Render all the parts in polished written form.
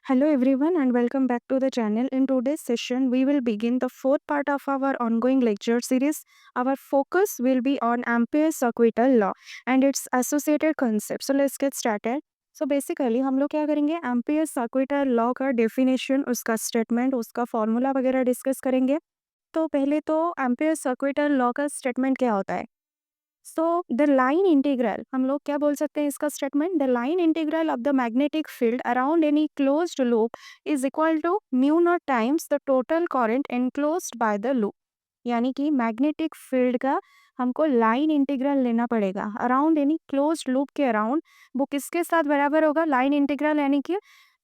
Hello everyone and welcome back to the channel. In today's session, we will begin the fourth part of our ongoing lecture series. Our focus will be on Ampere's circuital law and its associated concepts. So let's get started. So basically हम लोग क्या करेंगे ampere circuital law का definition, उसका statement, उसका formula वगैरह discuss करेंगे. तो पहले तो एम्पियर सर्कुइटल लॉ का स्टेटमेंट क्या होता है. सो द लाइन इंटीग्रल, हम लोग क्या बोल सकते हैं इसका statement, the line integral of the magnetic field around any closed loop is equal to mu not times the total current enclosed by the loop. यानी कि मैग्नेटिक फील्ड का हमको लाइन इंटीग्रल लेना पड़ेगा अराउंड एनी क्लोज्ड लूप के around. वो किसके साथ बराबर होगा लाइन इंटीग्रल, यानी कि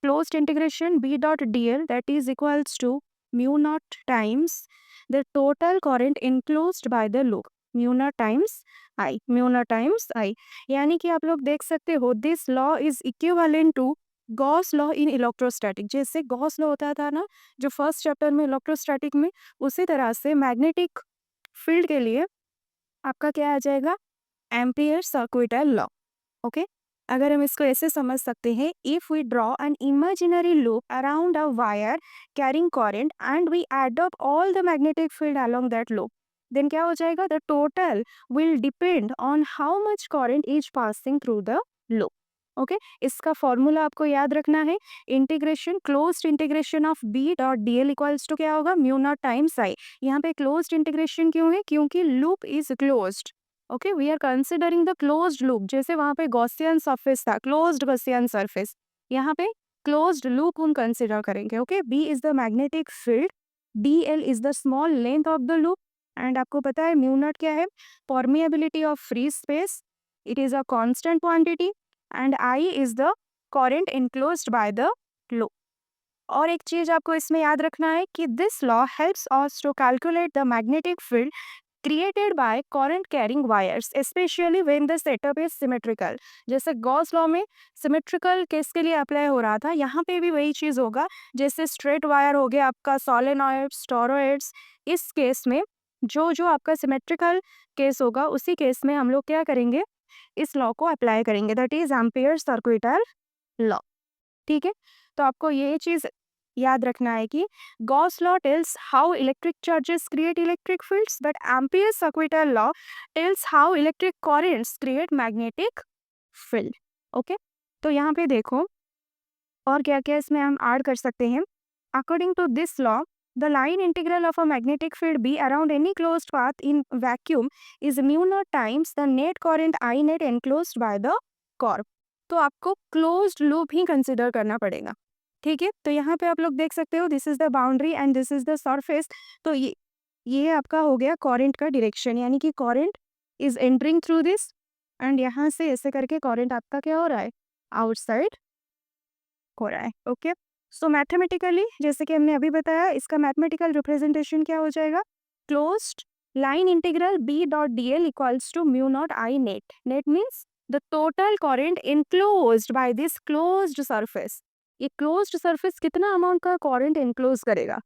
closed integration B dot D L that is equals to mu not times the total current enclosed by the loop, mu not times I, mu not times I. यानी कि आप लोग देख सकते हो this law is equivalent to Gauss law in electrostatic. जैसे Gauss law होता था ना जो फर्स्ट चैप्टर में इलेक्ट्रोस्टैटिक में, उसी तरह से मैग्नेटिक फील्ड के लिए आपका क्या आ जाएगा एम्पियर सर्कुइटल लॉ. ओके, अगर हम इसको ऐसे समझ सकते हैं, if we draw an imaginary loop around a wire carrying current and we add up all the magnetic field along that loop, then क्या हो जाएगा the total will depend on how much current is passing through the loop. Okay, इसका formula आपको याद रखना है, integration closed integration of B dot D L equals to क्या होगा म्यू नॉट टाइम्स आई. यहाँ पे क्लोज्ड इंटीग्रेशन क्यों है, क्योंकि loop is closed. Okay, we are considering the closed loop. जैसे वहां पे गॉसियन सरफेस था, क्लोज्ड गॉसियन सरफेस, यहाँ पे क्लोज्ड लूप हम कंसिडर करेंगे. Okay, B is the magnetic field, D L is the small length of the loop, and आपको पता है म्यू नॉट क्या है, permeability of free space, it is a constant quantity, and I is the current enclosed by the loop. और एक चीज आपको इसमें याद रखना है कि this law helps us to calculate the magnetic field created by current carrying wires, especially when the setup is symmetrical. जैसे गॉस लॉ में सिमेट्रिकल केस के लिए अप्लाई हो रहा था, यहाँ पे भी वही चीज़ होगा. जैसे स्ट्रेट वायर हो गया आपका, सोलेनॉइड्स, टॉरॉइड्स, इस केस में जो जो आपका सिमेट्रिकल केस होगा उसी केस में हम लोग क्या करेंगे, इस लॉ को अप्लाई करेंगे, that is ampere circuital law. ठीक है, तो आपको ये चीज़ याद रखना है कि Gauss law tells how electric charges create electric fields, but Ampere circuital law tells how electric currents create magnetic field. Okay, तो यहाँ पे देखो और क्या क्या इसमें हम ऐड कर सकते हैं. According to this law, the line integral of a magnetic field B around any closed path in vacuum is mu not times the net current I net enclosed by the curve. तो आपको closed loop ही consider करना पड़ेगा. ठीक है, तो यहाँ पे आप लोग देख सकते हो this is the boundary and this is the surface. तो ये आपका हो गया करंट का डायरेक्शन, यानी कि current is entering through this, and यहाँ से ऐसे करके करंट आपका क्या हो रहा है, आउटसाइड हो रहा है. ओके, सो मैथमेटिकली जैसे कि हमने अभी बताया, इसका मैथमेटिकल रिप्रेजेंटेशन क्या हो जाएगा, closed line integral B dot D L equals to mu not I net. Net means the total current enclosed by this closed surface. ये क्लोज्ड सरफेस कितना अमाउंट का करंट इनक्लोज करेगा,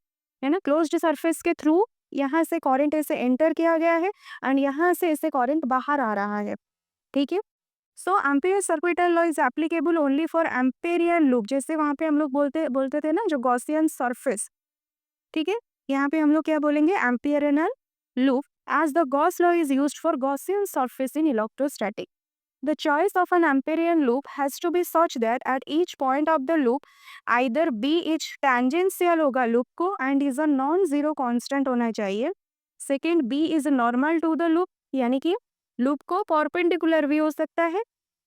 है ना. क्लोज्ड सरफेस के थ्रू यहाँ से current ऐसे एंटर किया गया है एंड यहाँ से ऐसे करंट बाहर आ रहा है. ठीक है, so Ampere circuital law is applicable only for Amperian loop. जैसे वहां पे हम लोग बोलते बोलते थे ना जो गॉसियन सरफेस. ठीक है, यहाँ पे हम लोग क्या बोलेंगे Amperian loop, as the Gauss law is used for Gaussian surface in electrostatic. The choice of an Amperian loop has to be such that at each point of the loop, either B is tangential होगा loop को and is a non-zero constant होना चाहिए. Second, B is normal to the loop, यानी कि loop को perpendicular भी हो सकता है.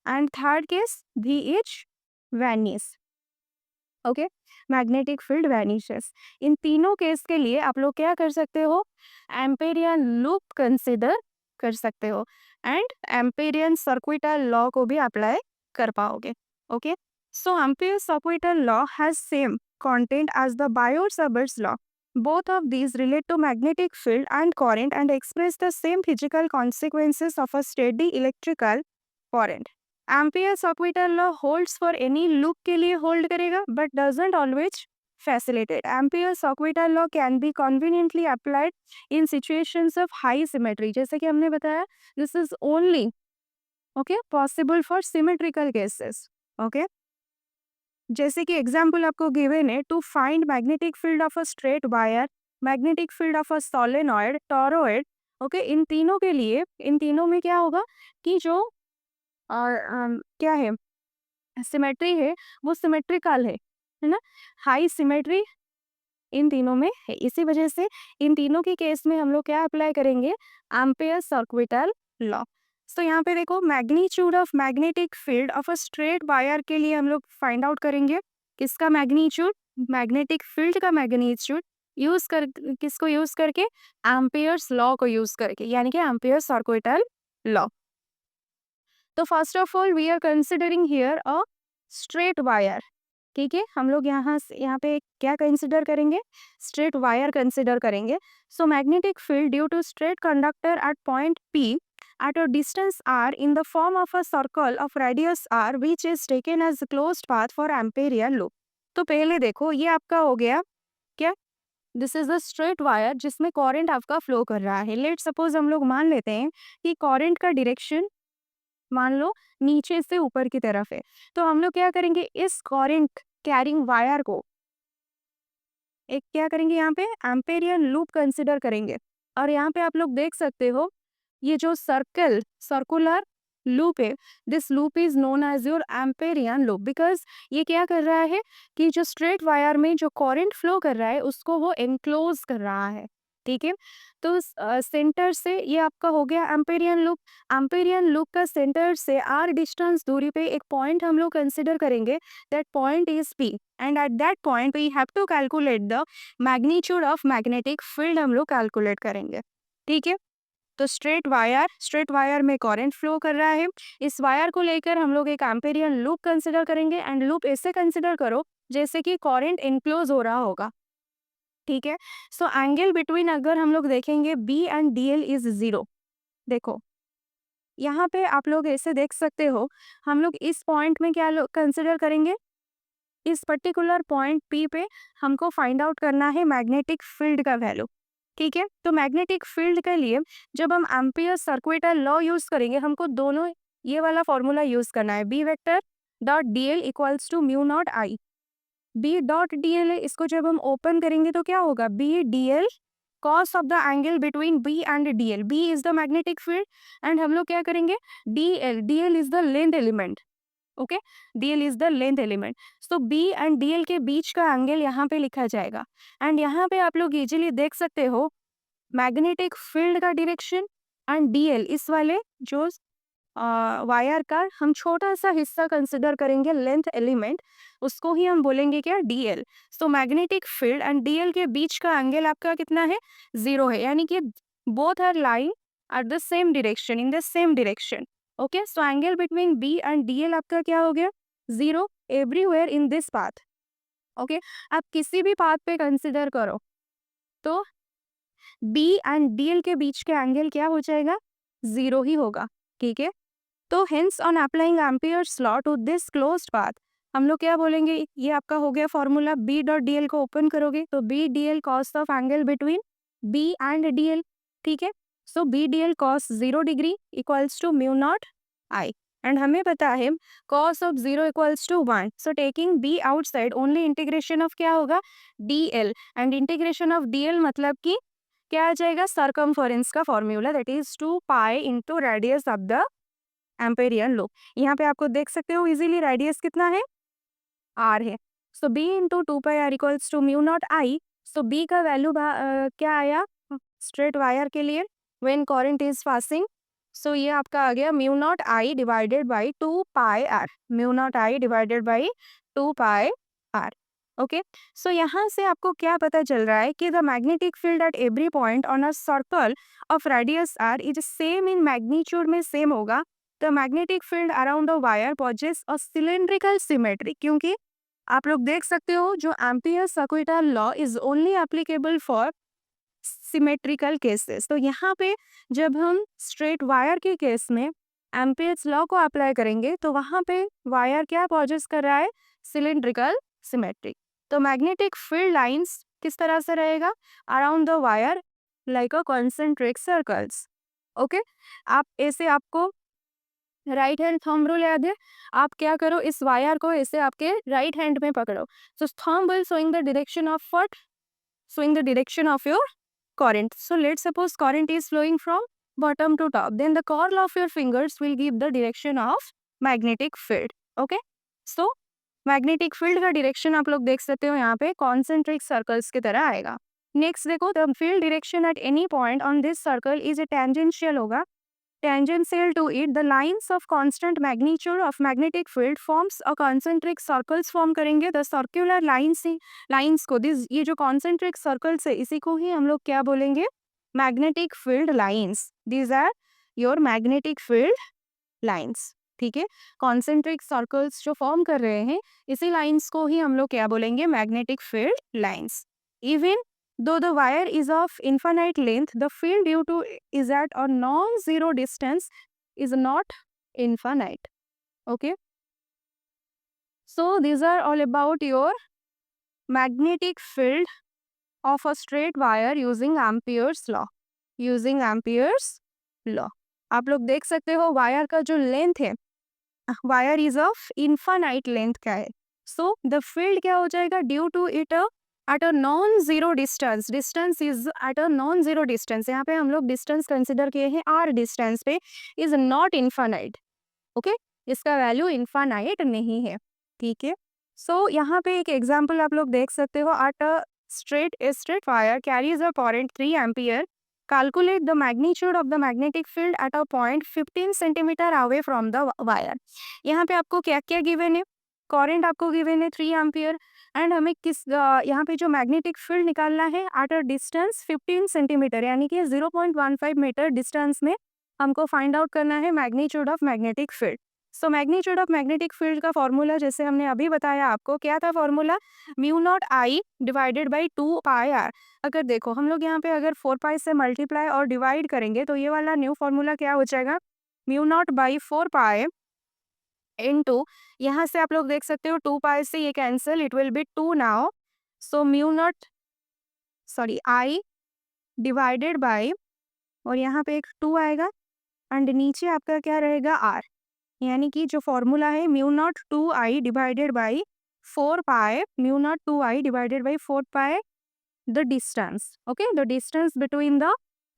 And third case, B is vanish. Okay, magnetic field vanishes. इन तीनों केस के लिए आप लोग क्या कर सकते हो, एम्पेरियन लूप कंसिडर कर सकते हो एंड एम्पेरियन सर्कुइटल लॉ को भी अप्लाई कर पाओगे. Okay, so Ampere circuital law has same content as the Biot Savart's law. both of these relate to magnetic field and current and express the same physical consequences of a steady electrical current. Ampere circuital law holds for any loop के लिए hold करेगा but doesn't always facilitated. Ampere circuital law can be conveniently applied in situations of high symmetry. जैसे कि हमने बताया, this is only okay possible for symmetrical cases. Okay, जैसे कि example आपको गिवन है, to find magnetic field of a straight wire, magnetic field of a solenoid, toroid. Okay, इन तीनों के लिए, इन तीनों में क्या होगा कि जो क्या है, सिमेट्री है, वो सिमेट्रिकल है ना, हाई सिमेट्री इन तीनों में है। इसी वजह से इन तीनों के केस में हम लोग क्या अप्लाई करेंगे, एम्पेयर सर्क्विटल लॉ। तो यहाँ पे देखो, magnitude of magnetic field of a straight wire के लिए हम लोग फाइंड आउट करेंगे किसका मैग्नीट्यूड, मैग्नेटिक फील्ड का मैग्नीट्यूड यूज कर, किसको यूज करके, एम्पेयर्स लॉ को यूज करके, यानी कि एम्पेयर सर्क्विटल लॉ। तो first of all we are considering here a straight wire. ठीक है, हम लोग यहाँ पे क्या कंसिडर करेंगे, स्ट्रेट वायर कंसिडर करेंगे। So magnetic field due to straight conductor at point P at a distance r in the form of a circle of radius r which is taken as closed path for amperial loop। तो पहले देखो, ये आपका हो गया क्या, this is the straight wire जिसमें current आपका फ्लो कर रहा है। लेट सपोज हम लोग मान लेते हैं कि करंट का डायरेक्शन मान लो नीचे से ऊपर की तरफ है। तो हम लोग क्या करेंगे, इस करंट कैरिंग वायर को एक क्या करेंगे, यहाँ पे एम्पेरियन लूप कंसिडर करेंगे। और यहाँ पे आप लोग देख सकते हो, ये जो सर्कुलर लूप है, this loop is known as your Amperian loop, because ये क्या कर रहा है कि जो स्ट्रेट वायर में जो करंट फ्लो कर रहा है उसको वो एनक्लोज कर रहा है। ठीक है, तो सेंटर से ये आपका हो गया एम्पेरियन लूप। एम्पेरियन लूप का सेंटर से आर डिस्टेंस दूरी पे एक पॉइंट हम लोग कंसिडर करेंगे, that point is P, and at that point we have to calculate the magnitude of magnetic field हम लोग कैलकुलेट करेंगे। ठीक है, तो स्ट्रेट वायर में करंट फ्लो कर रहा है, इस वायर को लेकर हम लोग एक एम्पेरियन लूप कंसिडर करेंगे। एंड लूप ऐसे कंसिडर करो जैसे कि करंट इनक्लोज हो रहा होगा। ठीक है, सो एंगल बिटवीन अगर हम लोग देखेंगे B and D L is 0। देखो यहाँ पे आप लोग ऐसे देख सकते हो, हम लोग इस पॉइंट में क्या कंसिडर करेंगे, इस पर्टिकुलर पॉइंट पी पे हमको फाइंड आउट करना है मैग्नेटिक फील्ड का वैल्यू। ठीक है, तो मैग्नेटिक फील्ड के लिए जब हम एम्पियर सर्कुलर लॉ यूज करेंगे, हमको दोनों ये वाला फॉर्मूला यूज करना है, B vector dot D L equals to mu not I. B dot D L है, इसको जब हम ओपन करेंगे तो क्या होगा, B D L cos of the angle between B and D L. B is the magnetic field and हम लोग क्या करेंगे, D L is the length element. Okay, DL is the length element. So B and DL के बीच का angle यहाँ पे लिखा जाएगा। एंड यहाँ पे आप लोग इजीली देख सकते हो मैग्नेटिक फील्ड का डायरेक्शन एंड डीएल, इस वाले जो वायर का हम छोटा सा हिस्सा कंसिडर करेंगे लेंथ एलिमेंट, उसको ही हम बोलेंगे क्या, DL. So magnetic field and DL के बीच का एंगल आपका कितना है, 0 है, यानी कि both are lying at the same direction, in the same direction. Okay, so angle between B and DL आपका क्या हो गया, 0 everywhere in this path. Okay, आप किसी भी पाथ पे कंसिडर करो तो बी एंड डीएल के बीच के एंगल क्या हो जाएगा, 0 ही होगा। ठीक है, तो hence on applying Ampere's law to this closed path, हम लोग क्या बोलेंगे, ये आपका हो गया formula, B dot D L को ओपन करोगे तो B D L cos of angle between B and D L. ठीक है, so B D L cos 0 degree equals to mu not I. And हमें पता है cos of 0 equals to 1, so taking B outside only integration of क्या होगा, D L. And integration of D L मतलब कि क्या आ जाएगा, सर्कमफरेंस का formula, that is 2 pi into radius of the Amperian loop. यहाँ पे आपको देख सकते हो इजीली रेडियस कितना है, आर है। So B into 2 pi R equals to mu not I. So B का वैल्यू क्या आया स्ट्रेट वायर के लिए, when current is passing, so ये आपका आ गया mu not I divided by 2 pi R, mu not I divided by 2 pi R. Okay, so यहाँ से आपको क्या पता चल रहा है कि the magnetic field at every point on a circle of radius R is same in magnitude में सेम होगा। The magnetic field around the wire possess a cylindrical symmetry, क्योंकि आप लोग देख सकते हो जो Ampere circular law is only applicable for symmetrical cases. तो यहाँ पे जब हम स्ट्रेट वायर के केस में एम्पियर्स लॉ को अप्लाई करेंगे तो वहाँ पे वायर क्या पॉजेस कर रहा है, सिलेंड्रिकल सिमेट्री। तो मैग्नेटिक फील्ड लाइंस किस तरह से रहेगा, around the wire like a concentric circles. Okay, आप ऐसे आपको राइट हैंड थंब रूल याद है, आप क्या करो, इस वायर को ऐसे आपके राइट हैंड में पकड़ो, so thumb will showing the direction of what, showing the direction of your current. So let's suppose current is flowing from bottom to top. Then the curl of your fingers will give the direction of magnetic field. Okay. So magnetic field का direction आप लोग देख सकते हो यहाँ पे concentric circles की तरह आएगा। नेक्स्ट देखो, the field direction at any point on this circle is a tangential होगा। Tangential to it, the lines of constant magnitude of magnetic field forms a concentric circles form करेंगे। the circular lines को this, ये जो concentric circles है इसी को ही हम लोग क्या बोलेंगे, magnetic field lines। these are your magnetic field lines। ठीक है, concentric circles जो फॉर्म कर रहे हैं इसी लाइंस को ही हम लोग क्या बोलेंगे, magnetic field lines। even though the wire is of infinite length, the field due to is at a non-zero distance is not infinite. Okay. So these are all about your magnetic field of a straight wire using Ampere's law. Using Ampere's law. आप लोग देख सकते हो wire का जो length है, wire is of infinite length का है। सो द फील्ड क्या हो जाएगा, due to it at a non zero distance, distance is at a non zero distance, यहाँ पे हम लोग डिस्टेंस कंसिडर किए हैं आर डिस्टेंस पे, इज नॉट इनफाइनाइट। ओके, इसका वैल्यू इनफाइनाइट नहीं है। ठीक है, सो यहाँ पे एक एग्जांपल आप लोग देख सकते हो, at a straight wire carries a current 3 ampere. Calculate the magnitude of the magnetic field at a point 15 centimeter away from the wire. यहाँ पे आपको क्या क्या गिवन है, करंट आपको गिवन है 3 एम्पियर एंड हमें किस यहाँ पे जो मैग्नेटिक फील्ड निकालना है एट अ डिस्टेंस 15 सेंटीमीटर यानी कि 0.15 मीटर डिस्टेंस में हमको फाइंड आउट करना है magnitude of magnetic field. So magnitude of magnetic field का फॉर्मूला जैसे हमने अभी बताया आपको, क्या था formula, mu not I divided by 2 pi R. अगर देखो हम लोग यहाँ पे अगर 4 पाई से मल्टीप्लाई और डिवाइड करेंगे तो ये वाला न्यू फॉर्मूला क्या हो जाएगा, mu naught by 4 pi into, यहाँ से आप लोग देख सकते हो 2 पाई से ये cancel, it will B 2 now. So mu naught sorry I divided by, और यहाँ पे एक 2 आएगा एंड नीचे आपका क्या रहेगा, आर। यानी कि जो फॉर्मूला है mu not 2 I divided by 4 pi, mu naught 2 I divided by 4 pi the distance. Okay, the distance between the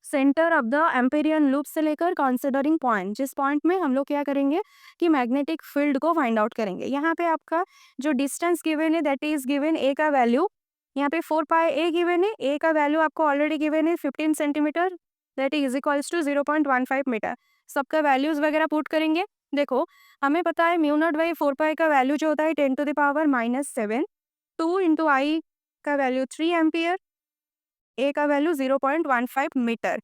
centre of the Amperian loop से लेकर कंसिडरिंग पॉइंट, जिस पॉइंट में हम लोग क्या करेंगे कि मैग्नेटिक फील्ड को फाइंड आउट करेंगे। यहाँ पे आपका जो डिस्टेंस गिवन है दैट इज गिवन ए का वैल्यू, यहाँ पे 4 पाई ए गिवन है, ए का वैल्यू आपको ऑलरेडी गिवन है 15 centimetre, that is equals to 0.15 metre. सबका वैल्यूज वगैरह पुट करेंगे। देखो हमें पता है म्यू नॉट बाई 4 पाई का वैल्यू जो होता है 10 टू द पावर -7, 2 इंटू आई का वैल्यू 3 एम्पियर, ए का वैल्यू 0.15 मीटर।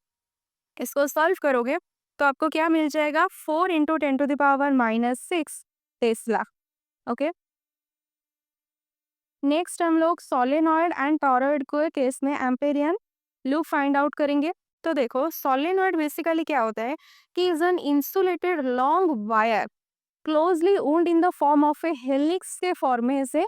इसको सॉल्व करोगे तो आपको क्या मिल जाएगा, 4 into 10 to the power -6 tesla. Okay, next हम लोग सोलेनॉइड एंड टॉरॉइड को केस में एम्पेरियन लूप फाइंड आउट करेंगे। तो देखो सोलेनॉइड बेसिकली क्या होता है कि is an insulated long wire closely wound in the form of a helix के फॉर्मे से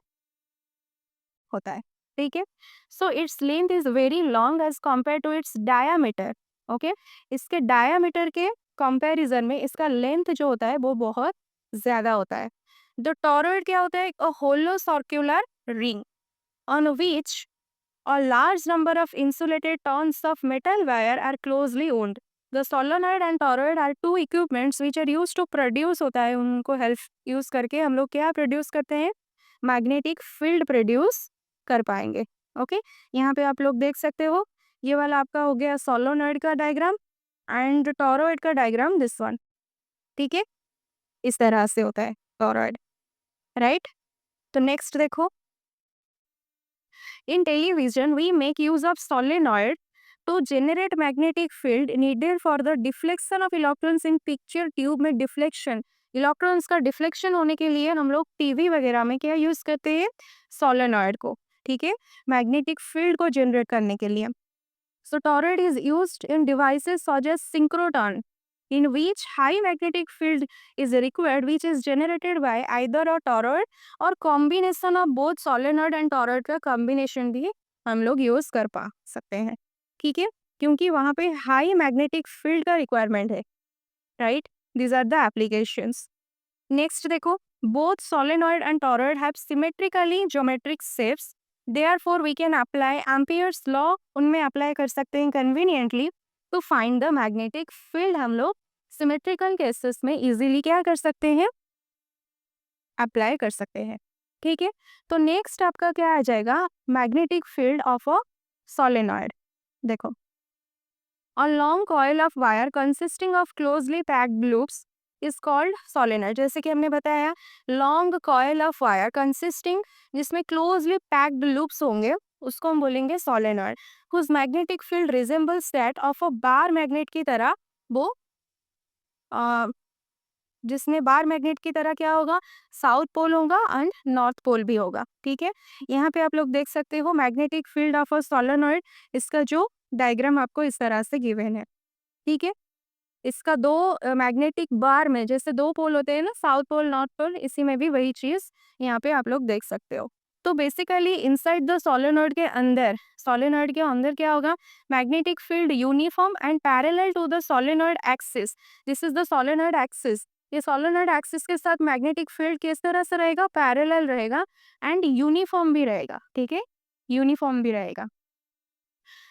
होता है। ठीक है, so its length is very long as compare to its diameter. Okay, इसके डायामीटर के कंपैरिजन में इसका लेंथ जो होता है वो बहुत ज्यादा होता है। द टॉरॉइड क्या होता है, a hollow circular ring on which a large number of insulated tons of metal wire are closely wound. The solenoid and toroid are two equipments which are used to produce होता है, उनको help use करके हम लोग क्या produce करते हैं, magnetic field produce कर पाएंगे। ओके, यहाँ पे आप लोग देख सकते हो ये वाला आपका हो गया सोलोनॉइड का डायग्राम एंड टोरॉइड का डायग्राम दिस वन। ठीक है, इस तरह से होता है टोरॉइड, राइट। तो नेक्स्ट देखो, in television, we make use of solenoid to generate magnetic field needed for the deflection of electrons in picture tube में deflection, इलेक्ट्रॉन्स का डिफ्लेक्शन होने के लिए हम लोग टीवी वगैरह में क्या यूज करते हैं, सोलेनॉइड को। ठीक है, मैग्नेटिक फील्ड को जनरेट करने के लिए। So toroid is used in devices such as synchrotron in which high magnetic field is required, which is generated by either a toroid और combination of both solenoid and toroid का combination भी हम लोग use कर पा सकते हैं। ठीक है, क्योंकि वहाँ पे हाई मैग्नेटिक फील्ड का रिक्वायरमेंट है, right. These are the applications. Next देखो, both solenoid and toroid have symmetrically geometric shapes. Therefore we can apply Ampere's law, उनमें अप्लाई कर सकते हैं conveniently to find the magnetic field. हम लोग symmetrical cases में easily क्या कर सकते हैं, अप्लाई कर सकते हैं. ठीक है, तो नेक्स्ट आपका क्या आ जाएगा, magnetic field of a solenoid. देखो, a long coil of wire consisting of closely packed loops is called solenoid. जैसे कि हमने बताया, long coil of wire consisting, जिसमें closely packed loops होंगे, उसको हम बोलेंगे solenoid, whose magnetic field resembles that of a bar magnet की तरह. वो जिसमें बार मैग्नेट की तरह क्या होगा, साउथ पोल होगा एंड नॉर्थ पोल भी होगा. ठीक है, यहाँ पे आप लोग देख सकते हो magnetic field of a solenoid. इसका जो डायग्राम आपको इस तरह से गिवन है. ठीक है, इसका दो मैग्नेटिक बार में जैसे दो पोल होते हैं ना, साउथ पोल नॉर्थ पोल, इसी में भी वही चीज यहाँ पे आप लोग देख सकते हो. तो बेसिकली इनसाइड द सोलेनॉइड के अंदर क्या होगा, magnetic field uniform and parallel to the solenoid axis. This is the solenoid axis. ये सोलेनॉइड एक्सिस के साथ मैग्नेटिक फील्ड किस तरह से रहेगा, पैरेलल रहेगा एंड यूनिफॉर्म भी रहेगा. ठीक है, यूनिफॉर्म भी रहेगा.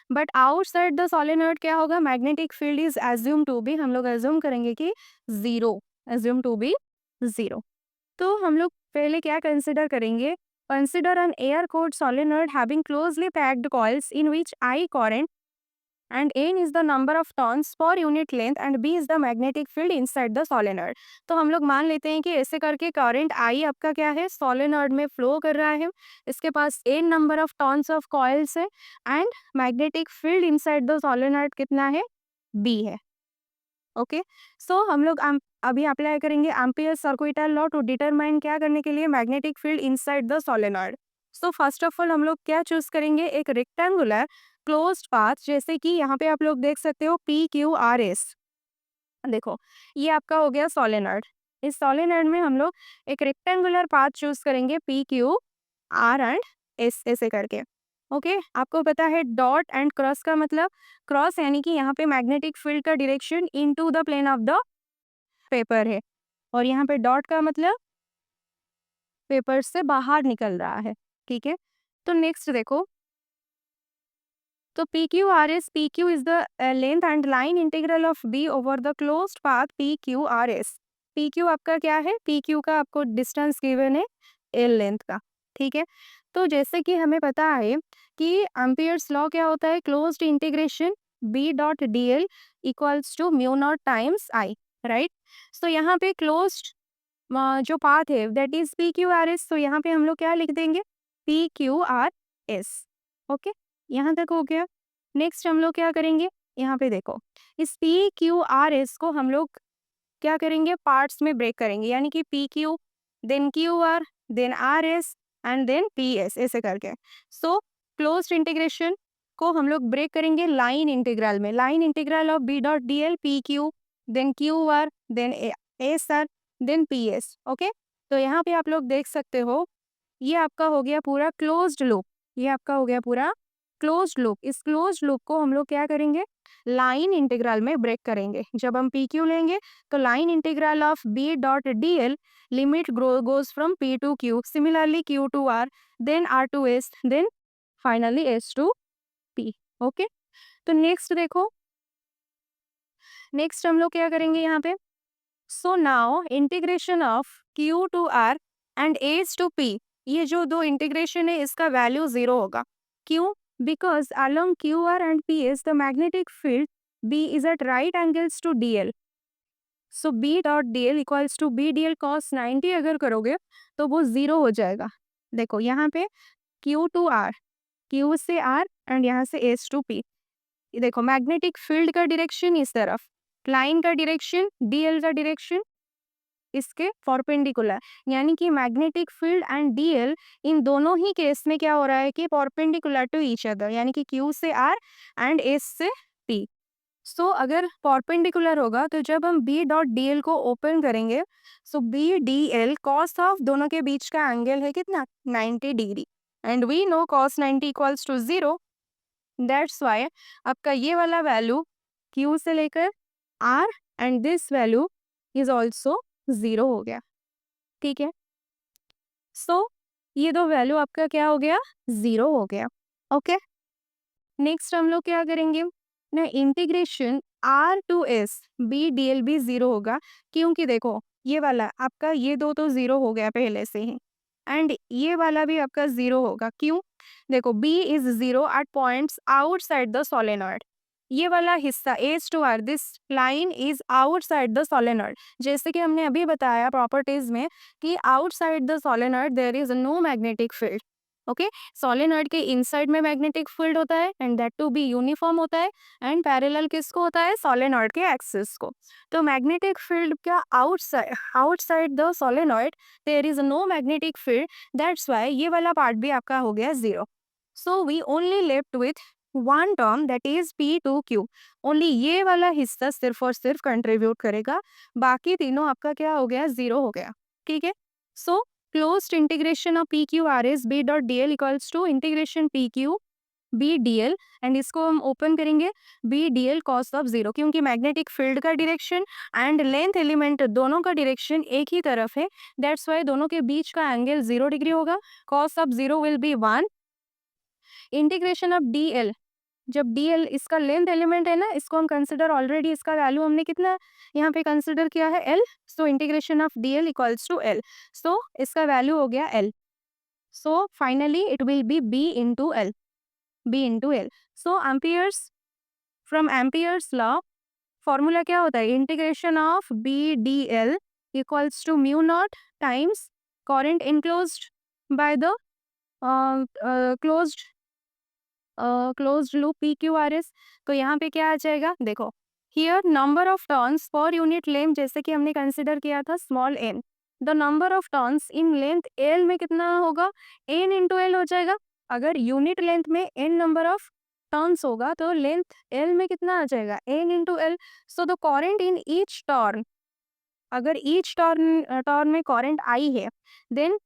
बट आउटसाइड द सोलेनॉइड क्या होगा, magnetic field is assume to be, हम लोग एज्यूम करेंगे कि zero, assume to be zero. तो हम लोग पहले क्या कंसिडर करेंगे, consider an air cored solenoid having closely packed coils in which I current and N is the number of turns per unit length and B is the magnetic field inside the solenoid. तो हम लोग मान लेते हैं कि ऐसे करके current I आपका क्या है, सोलेनॉइड में फ्लो कर रहा है, इसके पास N number of turns of coils है and magnetic field inside the solenoid कितना है, B है. ओके, सो हम लोग अभी अप्लाई करेंगे Ampere circuital law to determine क्या करने के लिए, magnetic field inside the solenoid. So first of all हम लोग क्या चूज करेंगे, एक रेक्टेंगुलर क्लोज्ड पाथ. जैसे कि यहाँ पे आप लोग देख सकते हो PQRS. देखो, ये आपका हो गया सोलेनॉइड. इस सोलेनॉइड में हम लोग एक रेक्टेंगुलर पाथ चूज करेंगे PQR एंड S ऐसे करके. ओके, आपको पता है डॉट एंड क्रॉस का मतलब, क्रॉस यानी कि यहाँ पे मैग्नेटिक फील्ड का direction into the plane of the paper है, और यहाँ पे डॉट का मतलब पेपर से बाहर निकल रहा है. ठीक है, तो नेक्स्ट देखो, तो PQRS, PQ is the length and line integral of B over the closed path PQRS. PQ आपका क्या है, PQ का आपको डिस्टेंस गिवन है L लेंथ का. ठीक है, तो जैसे कि हमें पता है कि एम्पियर्स लॉ क्या होता है, closed integration B dot DL equals to mu not times I, right. So यहाँ पे क्लोज्ड जो पाथ है दैट इज PQRS. तो यहाँ पे हम लोग क्या लिख देंगे, PQRS. ओके, यहाँ तक हो गया. नेक्स्ट हम लोग क्या करेंगे, यहाँ पे देखो, इस PQRS को हम लोग क्या करेंगे, पार्ट्स में ब्रेक करेंगे, यानी कि PQ then QR then RS and then PS ऐसे करके. सो क्लोज्ड इंटीग्रेशन को हम लोग ब्रेक करेंगे लाइन इंटीग्रल में. Line integral of B dot DL PQ then QR then SR then PS. ओके, तो यहाँ पे आप लोग देख सकते हो ये आपका हो गया पूरा क्लोज्ड लूप. ये आपका हो गया पूरा क्लोज्ड लूप. इस क्लोज्ड लूप को हम लोग क्या करेंगे, लाइन इंटीग्रल में ब्रेक करेंगे. जब हम PQ लेंगे तो line integral of B dot DL limit goes from P to Q, similarly Q to R then R to S then finally S to P. Okay, तो नेक्स्ट देखो, next हम लोग क्या करेंगे यहाँ पे, so now integration of Q to R and S to P, ये जो दो इंटीग्रेशन है इसका वैल्यू 0 होगा. क्यों, because along QR and PS the magnetic field B is at right angles to DL. So B dot DL equals to B DL cos 90 अगर करोगे तो वो 0 हो जाएगा. देखो यहाँ पे Q टू R, Q से R एंड यहाँ से S टू P. देखो मैग्नेटिक फील्ड का डायरेक्शन इस तरफ, लाइन का डायरेक्शन DL का डायरेक्शन इसके परपेंडिकुलर, यानी कि मैग्नेटिक फील्ड एंड DL इन दोनों ही केस में क्या हो रहा है कि परपेंडिकुलर टू ईच अदर, यानी कि Q से R एंड S से P. सो अगर परपेंडिकुलर होगा तो जब हम B डॉट DL को ओपन करेंगे, so B DL cos of दोनों के बीच का एंगल है कितना, 90 degree, and we know cos 90 equals to 0. That's why आपका ये वाला वैल्यू Q से लेकर R and this value is also 0 हो गया। ठीक है, सो ये दो वैल्यू आपका क्या हो गया, 0 हो गया। ओके, नेक्स्ट हम लोग क्या करेंगे ना, integration R to S B D L भी 0 होगा, क्योंकि देखो ये वाला आपका ये दो तो 0 हो गया पहले से ही, एंड ये वाला भी आपका 0 होगा। क्यों, देखो B is 0 at points outside the solenoid. ये वाला हिस्सा S to R, this line is outside the solenoid. जैसे कि हमने अभी बताया प्रॉपर्टीज में कि outside the solenoid there is no magnetic field. Okay, solenoid के इनसाइड में मैग्नेटिक फील्ड होता है and that to be uniform होता है, एंड पैरेलल किसको होता है, सोलेनॉइड के एक्सिस को। तो मैग्नेटिक फील्ड क्या, outside outside the solenoid there is no magnetic field, that's why ये वाला पार्ट भी आपका हो गया 0। So we only left with one term that is P2Q। Only ये वाला हिस्सा सिर्फ और सिर्फ कंट्रीब्यूट करेगा, बाकी तीनों आपका क्या हो गया, 0 हो गया। ठीक है, सो closed integration of PQRS B dot DL equals to integration PQ B DL, and इसको हम ओपन करेंगे B DL cos ऑफ 0, क्योंकि मैग्नेटिक फील्ड का डायरेक्शन एंड लेंथ एलिमेंट दोनों का डायरेक्शन एक ही तरफ है, दैट्स वाई दोनों के बीच का एंगल 0 डिग्री होगा। cos of 0 will be 1। Integration of DL, जब DL इसका लेंथ एलिमेंट है ना, इसको हम कंसिडर ऑलरेडी, इसका वैल्यू हमने कितना यहाँ पे कंसिडर किया है, L। So integration of DL equals to L, so इसका वैल्यू हो गया L। So finally it will be B into L, B into L। So Ampere's, from Ampere's law formula क्या होता है, integration of B D L equals to mu not times current enclosed by the closed closed loop PQRS। तो यहाँ पे क्या आ जाएगा, देखो here number of turns per unit length, जैसे कि हमने कंसिडर किया था small n, the number of turns in length L में कितना होगा, n इंटू एल हो जाएगा। अगर यूनिट लेंथ में n नंबर ऑफ टर्न्स होगा तो लेंथ L में कितना आ जाएगा, n into L. So the current in each turn, अगर ईच टर्न में करंट I है, देन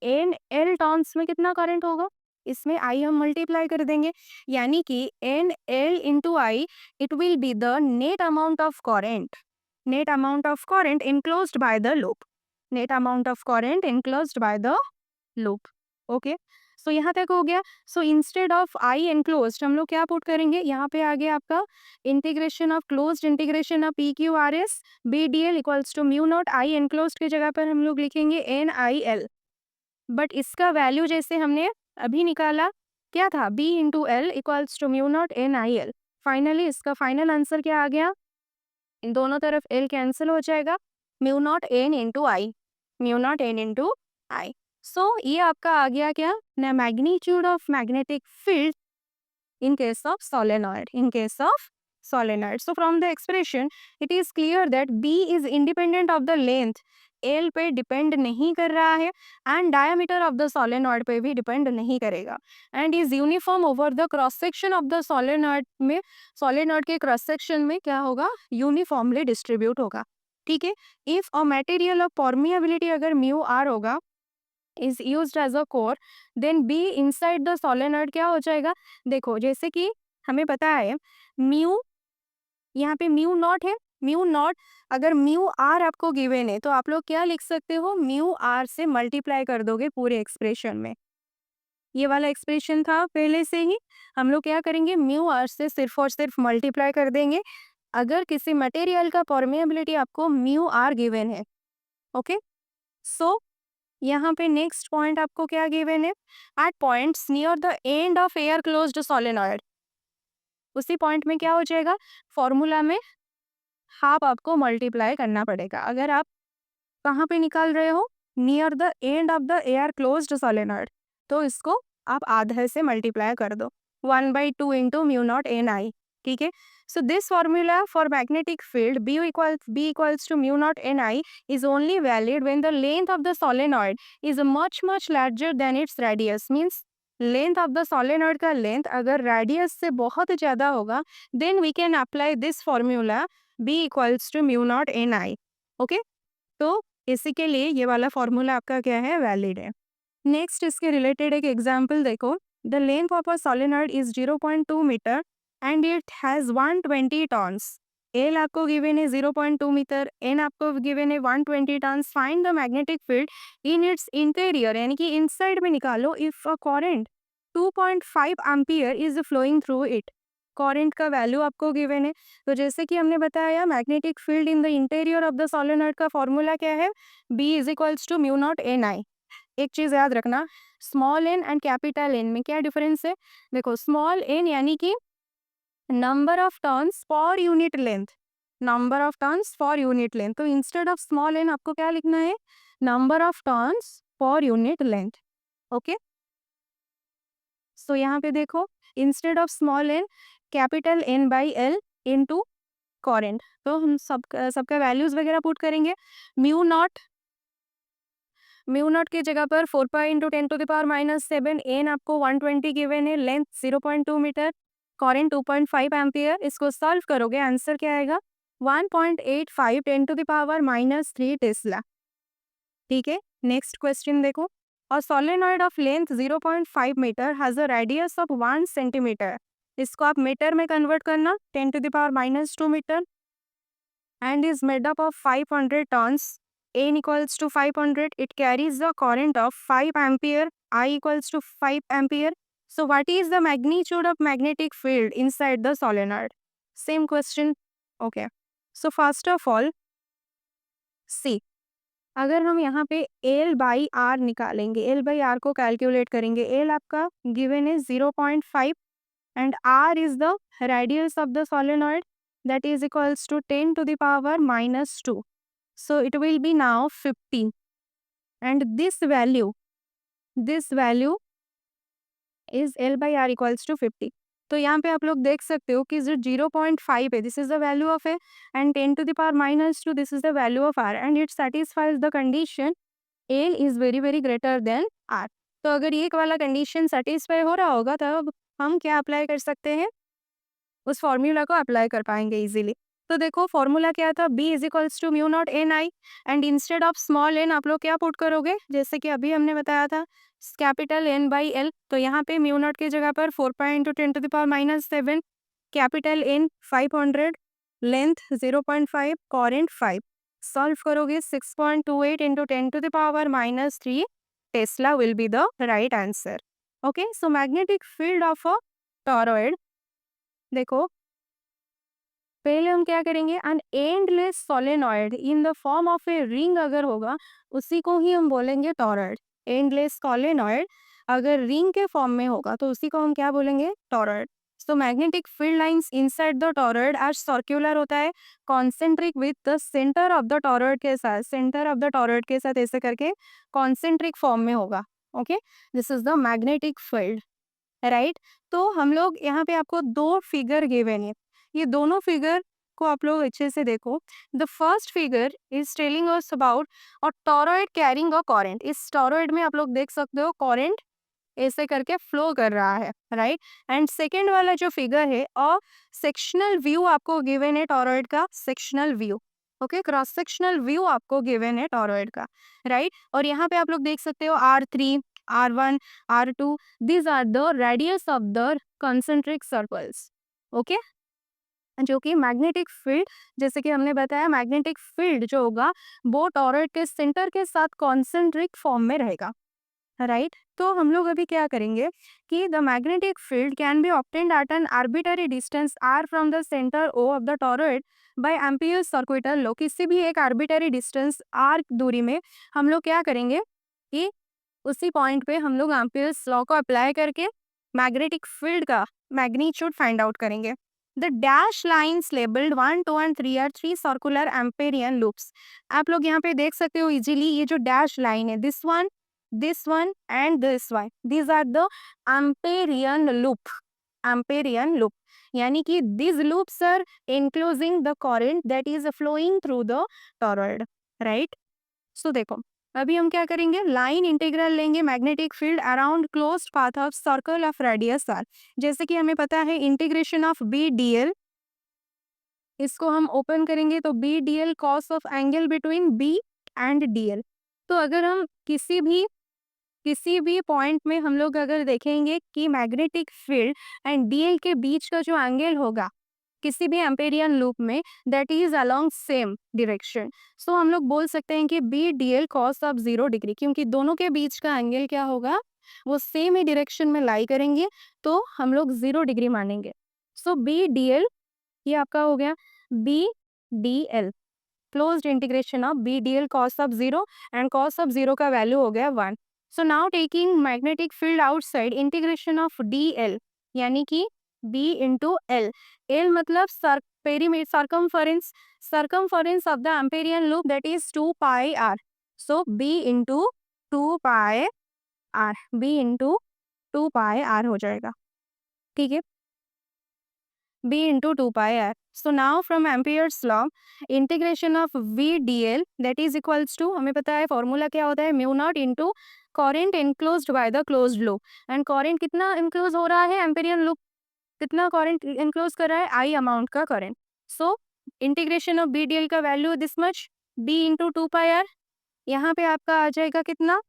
एन एल टर्न्स में कितना करंट होगा, इसमें आई हम मल्टीप्लाई कर देंगे, यानी कि N L into I, it will be the net amount of current, net amount of current enclosed by the loop, net amount of current enclosed by the loop. Okay, so यहाँ तक हो गया। So instead of I enclosed हम लोग क्या put करेंगे, यहाँ पे आगे आपका integration of closed integration of PQRS BDL equals to mu not I enclosed की जगह पर हम लोग लिखेंगे NIL। बट इसका वैल्यू जैसे हमने अभी निकाला क्या था, B into L equals to mu not NIL। Finally इसका फाइनल आंसर क्या आ गया, इन दोनों तरफ L कैंसिल हो जाएगा, mu naught N into I, mu not N into आई। सो ये आपका आ गया क्या ना, magnitude of magnetic field in case of solenoid, in case of solenoid। So from the expression it is clear that B is independent of the length, L पे depend नहीं कर रहा है, and diameter of the solenoid पे भी depend नहीं करेगा, and is uniform over the cross section of the solenoid में, सोलेनॉइड के क्रॉस सेक्शन में क्या होगा, यूनिफॉर्मली डिस्ट्रीब्यूट होगा। ठीक है, if a material of permeability अगर म्यू आर होगा is used as a core, then B inside the solenoid क्या हो जाएगा, देखो जैसे कि हमें पता है म्यू, यहाँ पे म्यू नॉट है, म्यू नॉट, अगर म्यू आर आपको गिवन है तो आप लोग क्या लिख सकते हो, म्यू आर से मल्टीप्लाई कर दोगे पूरे एक्सप्रेशन में। ये वाला एक्सप्रेशन था पहले से ही, हम लोग क्या करेंगे, म्यू आर से सिर्फ और सिर्फ मल्टीप्लाई कर देंगे अगर किसी मटेरियल का परमिएबिलिटी आपको म्यू आर गिवन है। ओके, सो यहाँ पे नेक्स्ट पॉइंट आपको क्या गिवन है, at points near the end of air closed solenoid, उसी पॉइंट में क्या हो जाएगा, फॉर्मूला में हाफ आपको मल्टीप्लाई करना पड़ेगा। अगर आप कहाँ पे निकाल रहे हो, near the end of the air closed solenoid, तो इसको आप आधे से मल्टीप्लाई कर दो, 1/2 इंटू म्यू नॉट NI। ठीक है, so this formula for magnetic field B equals to mu naught NI is only valid when the length of the solenoid is much larger than its radius, means length of the solenoid का length अगर radius से बहुत ज़्यादा होगा, then we can apply this formula B equals to mu not NI। Okay, तो इसी के लिए ये वाला फॉर्मूला आपका क्या है, वैलिड है। नेक्स्ट इसके रिलेटेड एक एग्जाम्पल देखो, the length of a solenoid is 0.2 metre and it has 120 turns, L आपको गिवन है 0.2 मीटर, एन आपको गिवन है 120 turns. Find the magnetic field in its interior, यानी कि इनसाइड में निकालो if a current 2.5 ampere is flowing through it. Current का value आपको गिवन है। तो जैसे कि हमने बताया magnetic field in the interior of the solenoid का फॉर्मूला क्या है, B is equals to mu not N I. एक चीज याद रखना, small N and capital N में क्या डिफरेंस है। देखो स्मॉल एन यानी कि number of turns for unit length, number of turns for unit length. तो इंस्टेड ऑफ स्मॉल एन आपको क्या लिखना है, number of turns for unit length. Okay, so यहाँ पे देखो instead of small N capital N by L into current. तो हम सबका वैल्यूज वगैरह पुट करेंगे। म्यू नॉट की जगह पर 4 पाई इंटू 10⁻⁻⁷, एन आपको 120 गिवन है, लेंथ 0.2 मीटर, करंट 2.5 एम्पियर। इसको सॉल्व करोगे आंसर क्या आएगा, 1.85 10⁻⁻³ टेस्ला। ठीक है, नेक्स्ट क्वेश्चन देखो, a solenoid of length 0.5 metre has a radius of 1 centimetre. इसको आप मीटर में कन्वर्ट करना, 10⁻⁻² metre, and is made up of 500 tons. N equals to 500. It carries the current of 5 ampere. I equals to 5 ampere. So what is the magnitude of magnetic field inside the solenoid? Same question. Okay. So first of all, see, अगर हम यहाँ पे L by are निकालेंगे, L by are को calculate करेंगे, L आपका given है 0.5 and R is the radius of the solenoid, that is equals to 10⁻⁻². So it will be now 50 and this value is L by R equals to 50. तो यहाँ पे आप लोग देख सकते हो कि जो 0.5 है, this is the value of A, and 10⁻⁻², this is the value of R, and it satisfies the condition L is very very greater than R। तो अगर ये वाला कंडीशन सेटिस्फाई हो रहा होगा तब हम क्या अप्लाई कर सकते हैं, उस फॉर्मूला को अप्लाई कर पाएंगे इजीली। तो देखो फॉर्मूला क्या था, B is equals to mu not N I, and instead of small N आप लोग क्या पुट करोगे, जैसे कि अभी हमने बताया था कैपिटल एन बाई एल। तो यहाँ पे म्यू नॉट की जगह पर 4 pi into 10⁻⁻⁷, capital N 500, length 0.5, current 5। Solve करोगे 6.28 into 10⁻⁻³ tesla will be the right answer. Okay, so magnetic field of a toroid, देखो पहले हम क्या करेंगे, an endless solenoid in the form of a ring अगर होगा उसी को ही हम बोलेंगे टॉरॉइड। एंडलेस सोलेनॉइड अगर रिंग के फॉर्म में होगा तो उसी को हम क्या बोलेंगे, toroid. So magnetic field lines inside the torrid आज सर्कुलर होता है, concentric with the centre of the torrid के साथ, सेंटर ऑफ द टॉरॉइड के साथ ऐसे करके कॉन्सेंट्रिक फॉर्म में होगा। Okay, this is the magnetic field, right. तो हम लोग यहाँ पे आपको दो फिगर गिवन है, ये दोनों फिगर को आप लोग अच्छे से देखो। The first figure is telling us about a torrid carrying a current. इस टॉरॉइड में आप लोग देख सकते हो करंट ऐसे करके फ्लो कर रहा है, राइट। एंड सेकेंड वाला जो फिगर है अ सेक्शनल व्यू आपको गिवन है टॉरॉइड का, sectional view. Okay, cross sectional view आपको गिवन है टॉरॉइड का, राइट। और यहाँ पे आप लोग देख सकते हो R3, R1, R2, these are the radius of the concentric circles. Okay, जो कि मैग्नेटिक फील्ड, जैसे कि हमने बताया मैग्नेटिक फील्ड जो होगा वो टॉरॉइड के सेंटर के साथ कॉन्सेंट्रिक फॉर्म में रहेगा, राइट। तो हम लोग अभी क्या करेंगे कि the magnetic field can be obtained at an arbitrary distance R from the centre O of the toroid by Ampere's circular law. किसी भी एक आर्बिटरी डिस्टेंस आर दूरी में हम लोग क्या करेंगे कि उसी पॉइंट पे हम लोग एम्पियर्स लॉ को अप्लाई करके मैग्नेटिक फील्ड का मैग्नीट्यूड फाइंड आउट करेंगे। The dash lines labelled 1, 2 and 3 are 3 circular Amperian loops. आप लोग यहाँ पे देख सकते हो इजीली, ये जो डैश लाइन है this one and this one, these are the Amperian loop, Amperian loop, यानी कि this loops are enclosing the current that is flowing through the toroid, right. So देखो अभी हम क्या करेंगे, लाइन इंटीग्रल लेंगे magnetic field around closed path of circle of radius R. जैसे कि हमें पता है integration of B D L, इसको हम ओपन करेंगे तो B D L cos of angle between B and D L. तो अगर हम किसी भी पॉइंट में हम लोग अगर देखेंगे कि magnetic field and D L के बीच का जो एंगल होगा किसी भी एम्पेरियन लूप में that is along same direction. So हम लोग बोल सकते हैं कि B D L cos of 0 degree, क्योंकि दोनों के बीच का एंगल क्या होगा, वो सेम ही डायरेक्शन में लाई करेंगे, तो हम लोग 0 डिग्री मानेंगे। सो बी डी एल ये आपका हो गया B D L, closed integration of B D L cos of 0, and cos of 0 का वैल्यू हो गया 1। So now taking magnetic field outside, integration of D L यानी कि बी इंटू एल। एल मतलब circumference, circumference of the Amperian loop that is 2 pi R. So B into 2 pi R, B into 2 pi R हो जाएगा, ठीक है, b into 2 pi r. So now from Ampere's law, integration of v dl that is equals to, हमें पता है formula क्या होता है, mu not into current enclosed by the closed loop. And current कितना इनक्लोज हो रहा है, एम्पेरियन लूप कितना करंट इनक्लोज कर रहा है, आई अमाउंट का current. So integration of B D L का value this much, b into 2 pi R, यहाँ पे आपका आ जाएगा कितना,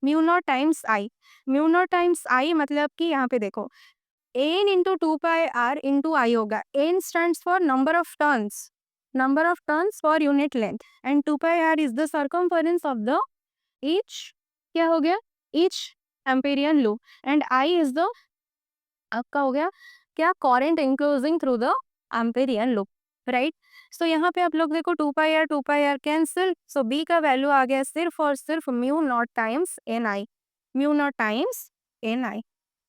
mu not times I. Mu not times I मतलब कि यहाँ पे देखो n into 2 pi r into I होगा। n stands for number of turns for unit length, and 2 pi r is the circumference of the each, क्या हो गया, each amperian loop, and I is the आपका हो गया क्या, current enclosing through the amperian loop, right. So यहाँ पे आप लोग देखो 2 pi r cancel, so b का वैल्यू आ गया सिर्फ और सिर्फ mu not times N I, mu not times N I,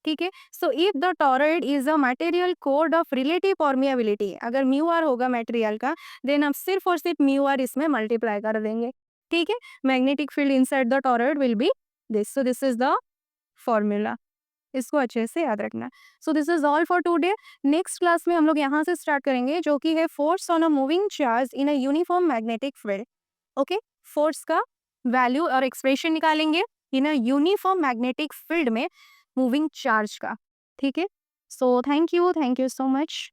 ठीक है। So if the toroid is a material code of relative permeability, अगर म्यू आर होगा मटेरियल का, देन हम सिर्फ और सिर्फ म्यू आर इसमें मल्टीप्लाई कर देंगे, ठीक है। Magnetic field inside the torrid will be this, so this is the formula, इसको अच्छे से याद रखना। So this is all for today. Next class में हम लोग यहाँ से स्टार्ट करेंगे, जो कि है force on a moving charge in a uniform magnetic field. Okay, force का वैल्यू और एक्सप्रेशन निकालेंगे इन अ यूनिफॉर्म मैग्नेटिक फील्ड में मूविंग चार्ज का, ठीक है। So thank you so much.